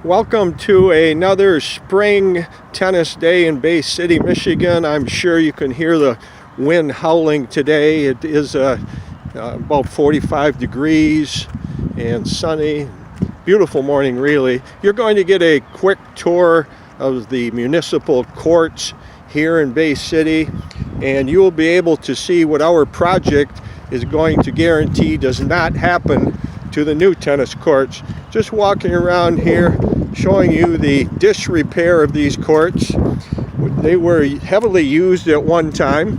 Welcome to another spring tennis day in Bay City, Michigan. I'm sure you can hear the wind howling today. It is about 45 degrees and sunny. Beautiful morning, really. You're going to get a quick tour of the municipal courts here in Bay City, and you will be able to see what our project is going to guarantee does not happen to the new tennis courts. Just walking around here showing you the disrepair of these courts. They were heavily used at one time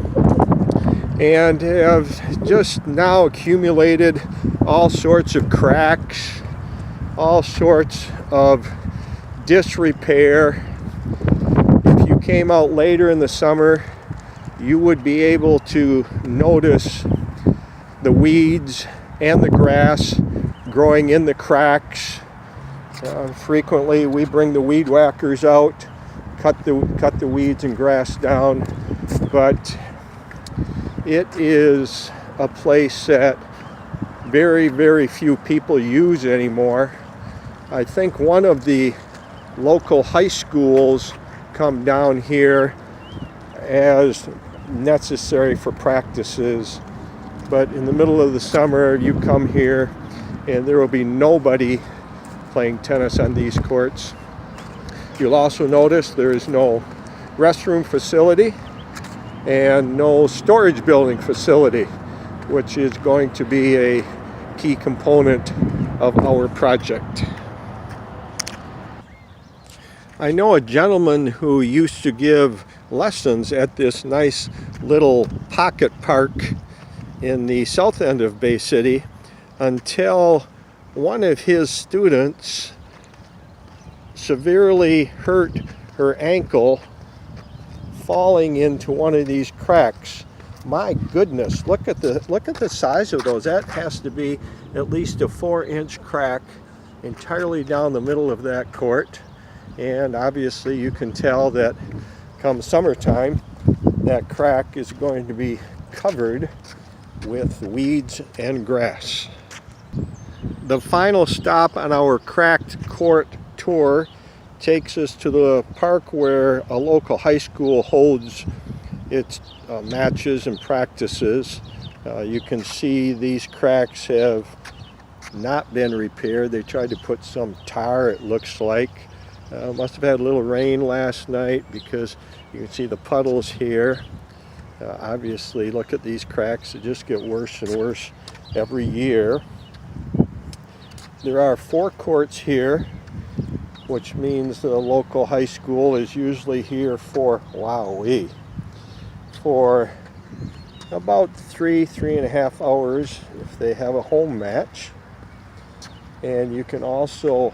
and have just now accumulated all sorts of cracks, all sorts of disrepair. If you came out later in the summer, you would be able to notice the weeds and the grass growing in the cracks. Frequently we bring the weed whackers out, cut the weeds and grass down, but it is a place that very few people use anymore. I think one of the local high schools come down here as necessary for practices, but in the middle of the summer you come here and there will be nobody playing tennis on these courts. You'll also notice there is no restroom facility and no storage building facility, which is going to be a key component of our project. I know a gentleman who used to give lessons at this nice little pocket park in the south end of Bay City until one of his students severely hurt her ankle falling into one of these cracks. My goodness, look at the size of those. That has to be at least a 4-inch crack entirely down the middle of that court. And obviously you can tell that come summertime that crack is going to be covered with weeds and grass. The final stop on our cracked court tour takes us to the park where a local high school holds its matches and practices. You can see these cracks have not been repaired. They tried to put some tar, it looks like. Must have had a little rain last night because you can see the puddles here. Obviously, look at these cracks. They just get worse and worse every year. There are 4 courts here, which means the local high school is usually here for, for about 3.5 hours if they have a home match. And you can also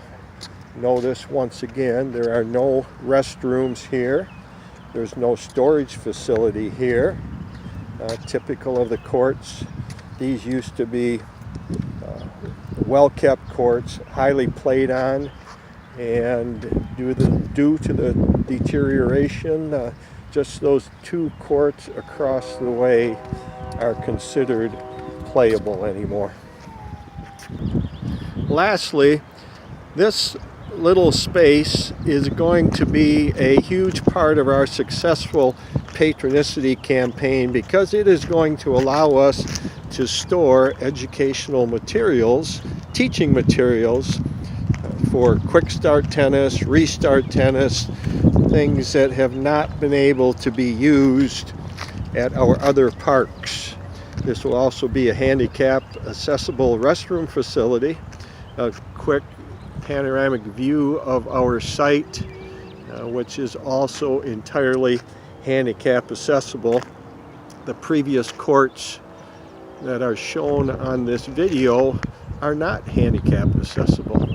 notice once again there are no restrooms here. There's no storage facility here. Typical of the courts, these used to be well-kept courts, highly played on, and due to the deterioration, just those 2 courts across the way are considered playable anymore. Lastly, this little space is going to be a huge part of our successful Patronicity campaign because it is going to allow us to store educational materials, teaching materials for quick start tennis, restart tennis, things that have not been able to be used at our other parks. This will also be a handicap accessible restroom facility, a quick panoramic view of our site, which is also entirely handicap accessible. The previous courts that are shown on this video are not handicap accessible.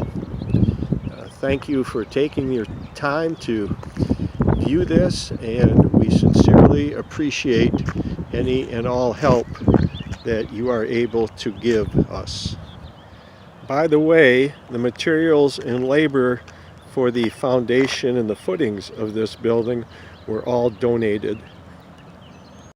Thank you for taking your time to view this, and we sincerely appreciate any and all help that you are able to give us. By the way, the materials and labor for the foundation and the footings of this building were all donated